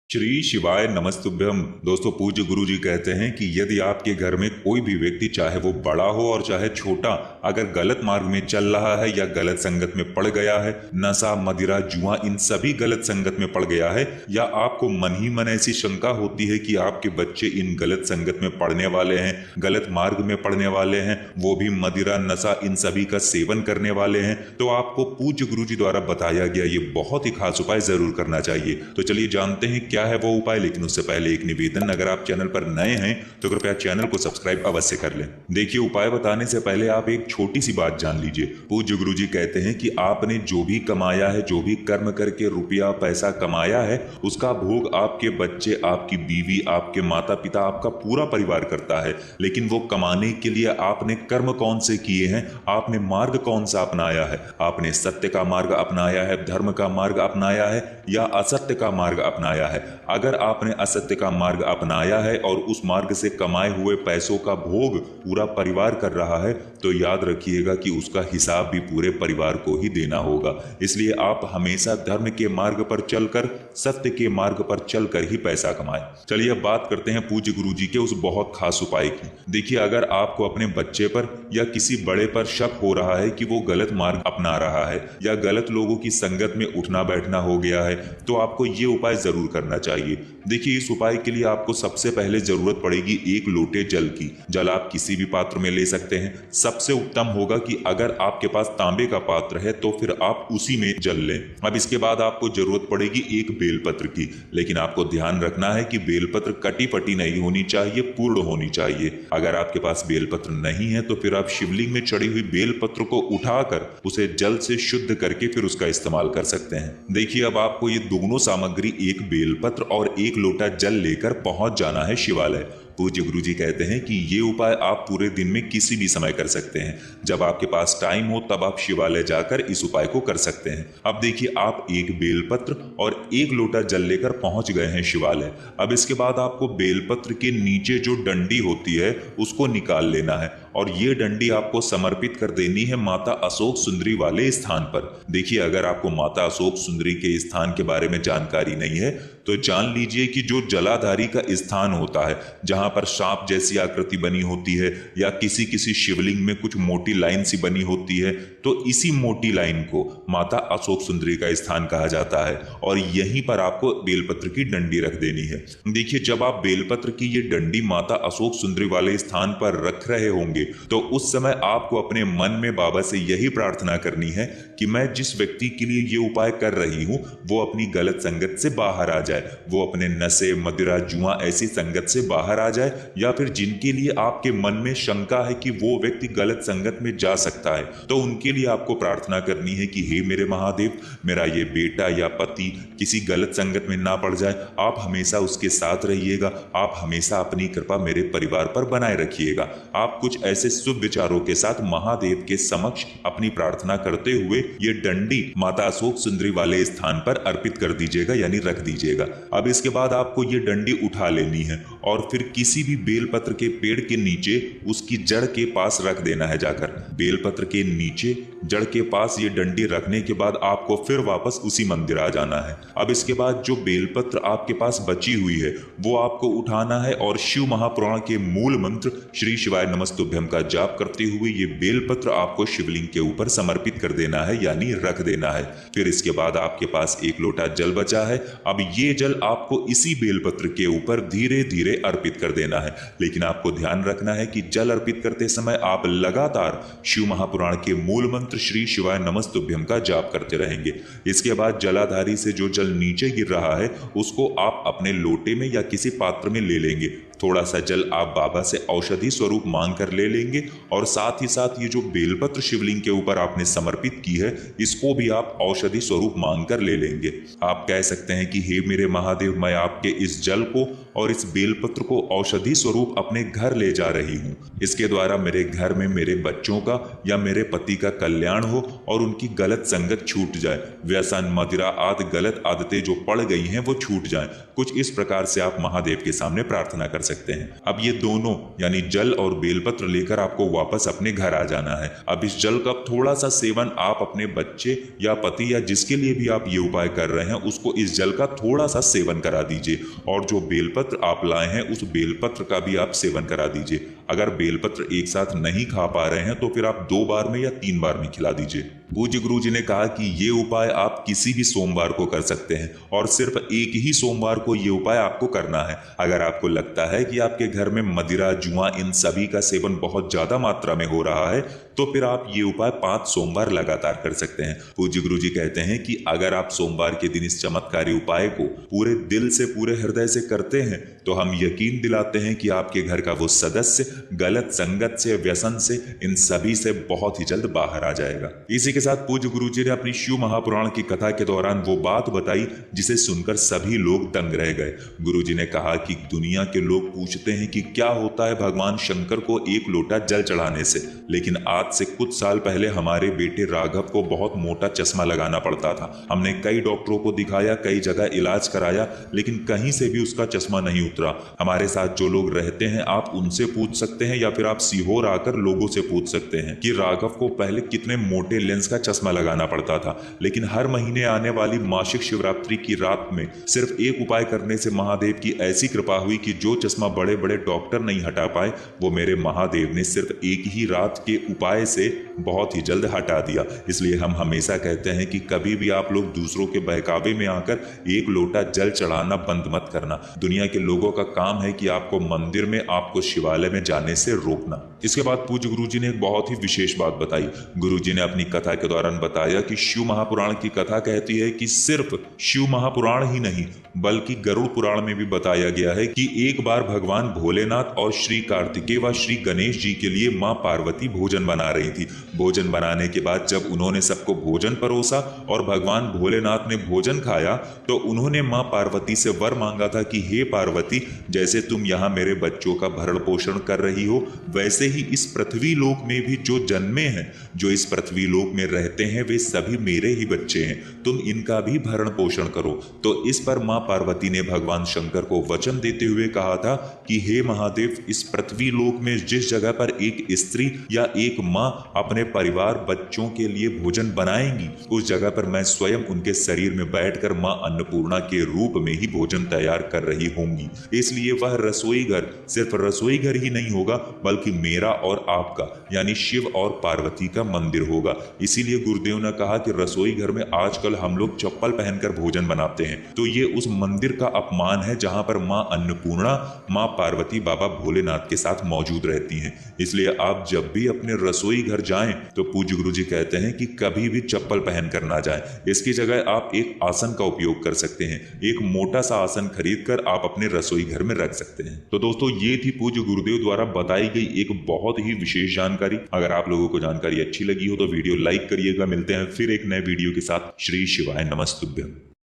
श्री शिवाय नमस्तुभ्यम। दोस्तों, पूज्य गुरु जी कहते हैं कि यदि आपके घर में कोई भी व्यक्ति, चाहे वो बड़ा हो और चाहे छोटा, अगर गलत मार्ग में चल रहा है या गलत संगत में पड़ गया है, नशा मदिरा जुआ इन सभी गलत संगत में पड़ गया है, या आपको मन ही मन ऐसी शंका होती है कि आपके बच्चे इन गलत संगत में पड़ने वाले हैं, गलत मार्ग में पड़ने वाले हैं, वो भी मदिरा नशा इन सभी का सेवन करने वाले हैं, तो आपको पूज्य गुरु जी द्वारा बताया गया ये बहुत ही खास उपाय जरूर करना चाहिए। तो चलिए जानते हैं क्या है वो उपाय। लेकिन उससे पहले एक निवेदन, अगर आप चैनल पर नए हैं तो कृपया चैनल को सब्सक्राइब अवश्य कर लें। देखिए, उपाय बताने से पहले आप एक छोटी सी बात जान लीजिए। पूज्य गुरु जी कहते हैं कि आपने जो भी कमाया है, जो भी कर्म करके रुपया पैसा कमाया है, उसका भोग आपके बच्चे, आपकी बीवी, आपके माता पिता, आपका पूरा परिवार करता है। लेकिन वो कमाने के लिए आपने कर्म कौन से किए हैं, आपने मार्ग कौन सा अपनाया है? आपने सत्य का मार्ग अपनाया है, धर्म का मार्ग अपनाया है, या असत्य का मार्ग अपनाया है? अगर आपने असत्य का मार्ग अपनाया है और उस मार्ग से कमाए हुए पैसों का भोग पूरा परिवार कर रहा है, तो याद रखिएगा कि उसका हिसाब भी पूरे परिवार को ही देना होगा। इसलिए आप हमेशा धर्म के मार्ग पर चलकर, सत्य के मार्ग पर चलकर ही पैसा कमाएं। चलिए अब बात करते हैं पूज्य गुरु जी के उस बहुत खास उपाय की। देखिए, अगर आपको अपने बच्चे पर या किसी बड़े पर शक हो रहा है कि वो गलत मार्ग अपना रहा है या गलत लोगों की संगत में उठना बैठना हो गया है, तो आपको ये उपाय जरूर करना चाहिए। देखिए, इस उपाय के लिए आपको सबसे पहले जरूरत पड़ेगी एक लोटे जल की। जल आप किसी भी पात्र में ले सकते हैं। सबसे उत्तम होगा कि अगर आपके पास तांबे का पात्र है तो फिर आप उसी में जल लें। अब इसके बाद आपको जरूरत पड़ेगी एक बेलपत्र की। लेकिन आपको ध्यान रखना है कि बेलपत्र कटी पटी नहीं होनी चाहिए, पूर्ण होनी चाहिए। अगर आपके पास बेलपत्र नहीं है तो फिर आप शिवलिंग में चढ़ी हुई बेलपत्र को उठाकर उसे जल से शुद्ध करके फिर उसका इस्तेमाल कर सकते हैं। देखिए, अब आपको ये दोनों सामग्री, एक बेलपत्र और एक लोटा जल लेकर पहुंच जाना है शिवालय। पूज्य गुरु जी कहते हैं कि ये उपाय आप पूरे दिन में किसी भी समय कर सकते हैं। जब आपके पास टाइम हो तब आप शिवालय जाकर इस उपाय को कर सकते हैं। अब देखिए, आप एक बेलपत्र और एक लोटा जल लेकर पहुंच गए हैं शिवालय। अब इसके बाद आपको बेलपत्र के नीचे जो डंडी होती है उसको निकाल लेना है और ये डंडी आपको समर्पित कर देनी है माता अशोक सुंदरी वाले स्थान पर। देखिए, अगर आपको माता अशोक सुंदरी के स्थान के बारे में जानकारी नहीं है तो जान लीजिए कि जो जलाधारी का स्थान होता है, जहां पर सांप जैसी आकृति बनी होती है या किसी किसी शिवलिंग में कुछ मोटी लाइन सी बनी होती है, तो इसी मोटी लाइन को माता अशोक सुंदरी का स्थान कहा जाता है और यहीं पर आपको बेलपत्र की डंडी रख देनी है। देखिए, जब आप बेलपत्र की ये डंडी माता अशोक सुंदरी वाले स्थान पर रख रहे होंगे तो उस समय आपको अपने मन में बाबा से यही प्रार्थना करनी है कि मैं जिस व्यक्ति के लिए ये उपाय कर रही हूं वो अपनी गलत संगत से बाहर आ जाए, वो अपने नशे मदिरा जुआ ऐसी संगत से बाहर आ जाए, या फिर जिनके लिए आपके मन में शंका है कि वो व्यक्ति गलत संगत में जा सकता है, तो उनके लिए आपको प्रार्थना करनी है कि हे मेरे महादेव, मेरा ये बेटा या पति किसी गलत संगत में ना पड़ जाए, आप हमेशा उसके साथ रहिएगा, आप हमेशा अपनी कृपा मेरे परिवार पर बनाए रखिएगा। आप कुछ ऐसे शुभ विचारों के साथ महादेव के समक्ष अपनी प्रार्थना करते हुए ये डंडी माता अशोक सुंदरी वाले स्थान पर अर्पित कर दीजिएगा, यानी रख दीजिएगा। अब इसके बाद आपको ये डंडी उठा लेनी है और फिर किसी भी बेलपत्र के पेड़ के नीचे उसकी जड़ के पास रख देना है। जाकर बेलपत्र के नीचे जड़ के पास ये डंडी रखने के बाद आपको फिर वापस उसी मंदिर आ जाना है। अब इसके बाद जो बेलपत्र आपके पास बची हुई है वो आपको उठाना है और शिव महापुराण के मूल मंत्र श्री शिवाय नमस्तुभ्यम का जाप करते हुए ये बेलपत्र आपको शिवलिंग के ऊपर समर्पित कर देना है, यानी रख देना है। फिर इसके बाद आपके पास एक लोटा जल बचा है। अब ये जल आपको इसी बेलपत्र के ऊपर धीरे धीरे अर्पित कर देना है। लेकिन आपको ध्यान रखना है कि जल अर्पित करते समय आप लगातार शिव महापुराण के मूल मंत्र श्री शिवाय नमस्तुभ्यम का जाप करते रहेंगे। इसके बाद जलाधारी से जो जल नीचे गिर रहा है उसको आप अपने लोटे में या किसी पात्र में ले लेंगे। थोड़ा सा जल आप बाबा से औषधि स्वरूप मांग कर ले लेंगे और साथ ही साथ ये जो बेलपत्र शिवलिंग के ऊपर आपने समर्पित की है इसको भी आप औषधि स्वरूप मांग कर ले लेंगे। आप कह सकते हैं कि हे मेरे महादेव, मैं आपके इस जल को और इस बेलपत्र को औषधि स्वरूप अपने घर ले जा रही हूँ। इसके द्वारा मेरे घर में मेरे बच्चों का या मेरे पति का कल्याण हो और उनकी गलत संगत छूट जाए, व्यसन मदिरा आदि गलत आदतें जो पड़ गई हैं वो छूट जाएं। कुछ इस प्रकार से आप महादेव के सामने प्रार्थना कर सकते हैं। अब ये दोनों यानी जल और बेलपत्र लेकर आपको वापस अपने घर आ जाना है। अब इस जल का थोड़ा सा सेवन आप अपने बच्चे या पति या जिसके लिए भी आप ये उपाय कर रहे हैं उसको इस जल का थोड़ा सा सेवन करा दीजिए, और जो बेलपत्र आप लाए हैं उस बेलपत्र का भी आप सेवन करा दीजिए। अगर बेलपत्र एक साथ नहीं खा पा रहे हैं तो फिर आप 2 बार में या 3 बार में खिला दीजिए। पूज्य गुरु जी ने कहा कि ये उपाय आप किसी भी सोमवार को कर सकते हैं और सिर्फ एक ही सोमवार को ये उपाय आपको करना है। अगर आपको लगता है कि आपके घर में मदिरा, जुआ इन सभी का सेवन बहुत ज्यादा मात्रा में हो रहा है तो फिर आप ये उपाय 5 सोमवार लगातार कर सकते हैं। पूज्य गुरु जी कहते हैं कि अगर आप सोमवार के दिन इस चमत्कारी उपाय को पूरे दिल से, पूरे हृदय से करते हैं तो हम यकीन दिलाते हैं कि आपके घर का वो सदस्य गलत संगत से, व्यसन से, इन सभी से बहुत ही जल्द बाहर आ जाएगा। इसी के साथ पूज्य गुरु जी ने अपनी शिव महापुराण की कथा के दौरान वो बात बताई जिसे सुनकर सभी लोग दंग रह गए। गुरु जी ने कहा कि दुनिया के लोग पूछते हैं कि क्या होता है भगवान शंकर को 1 लोटा जल चढ़ाने से, लेकिन आज से कुछ साल पहले हमारे बेटे राघव को बहुत मोटा चश्मा लगाना पड़ता था। हमने कई डॉक्टरों को दिखाया, कई जगह इलाज कराया, लेकिन कहीं से भी उसका चश्मा नहीं उतरा। हमारे साथ जो लोग रहते हैं आप उनसे पूछ सकते हैं या फिर आप सीहोर आकर लोगों से पूछ सकते हैं कि राघव को पहले कितने मोटे लेंस का चश्मा लगाना पड़ता था, लेकिन हर महीने आने वाली मासिक शिवरात्रि की रात में सिर्फ एक उपाय करने से महादेव की ऐसी कृपा हुई कि जो चश्मा बड़े बड़े डॉक्टर नहीं हटा पाए वो मेरे महादेव ने सिर्फ एक ही रात के उपाय से बहुत ही जल्द हटा दिया। इसलिए हम हमेशा कहते हैं कि कभी भी आप लोग दूसरों के बहकावे में आकर 1 लोटा जल चढ़ाना बंद मत करना। दुनिया के लोगों का काम है कि आपको मंदिर में, आपको शिवालय में जाने से रोकना। इसके बाद पूज्य गुरु जी ने एक बहुत ही विशेष बात बताई। गुरु जी ने अपनी कथा के दौरान बताया कि शिव महापुराण की कथा कहती है कि सिर्फ शिव महापुराण ही नहीं बल्कि गरुड़ पुराण में भी बताया गया है कि एक बार भगवान भोलेनाथ और श्री कार्तिकेय व श्री गणेश जी के लिए मां पार्वती भोजन बना रही थी। भोजन बनाने के बाद जब उन्होंने सबको भोजन परोसा और भगवान भोलेनाथ ने भोजन खाया तो उन्होंने मां पार्वती से वर मांगा था कि हे पार्वती, जैसे तुम यहाँ मेरे बच्चों का भरण पोषण कर रही हो वैसे ही इस पृथ्वी लोक में भी जो जन्मे हैं, जो इस पृथ्वी लोक में रहते हैं वे सभी मेरे ही बच्चे हैं, तुम इनका भी भरण पोषण करो। तो इस पर मां पार्वती ने भगवान शंकर को वचन देते हुए कहा था कि हे महादेव, इस पृथ्वी लोक में जिस जगह पर एक स्त्री या एक मां अपने परिवार बच्चों के लिए भोजन बनाएंगी उस जगह पर मैं स्वयं उनके शरीर में बैठकर मां अन्नपूर्णा के रूप में ही भोजन तैयार कर रही होंगी। इसलिए वह रसोई घर सिर्फ रसोई घर ही नहीं होगा बल्कि मेरा और आपका यानी शिव और पार्वती का मंदिर होगा। इसीलिए गुरुदेव ने कहा कि रसोई घर में आजकल हम लोग चप्पल पहनकर भोजन बनाते हैं, तो ये उस मंदिर का अपमान है जहां पर मां अन्नपूर्णा, मां पार्वती, बाबा भोलेनाथ के साथ मौजूद रहती हैं। इसलिए आप जब भी अपने रसोई घर जाएं तो पूज्य गुरु जी कहते हैं कि कभी भी चप्पल पहन कर ना जाएं। इसकी जगह आप एक आसन का उपयोग कर सकते हैं। एक मोटा सा आसन खरीद कर आप अपने रसोई घर में रख सकते हैं। तो दोस्तों, ये थी पूज्य गुरुदेव द्वारा बताई गई एक बहुत ही विशेष जानकारी। अगर आप लोगों को जानकारी अच्छी लगी हो तो वीडियो लाइक करिएगा। मिलते हैं फिर एक नए वीडियो के साथ। श्री शिवाय नमस्तुभ्यम।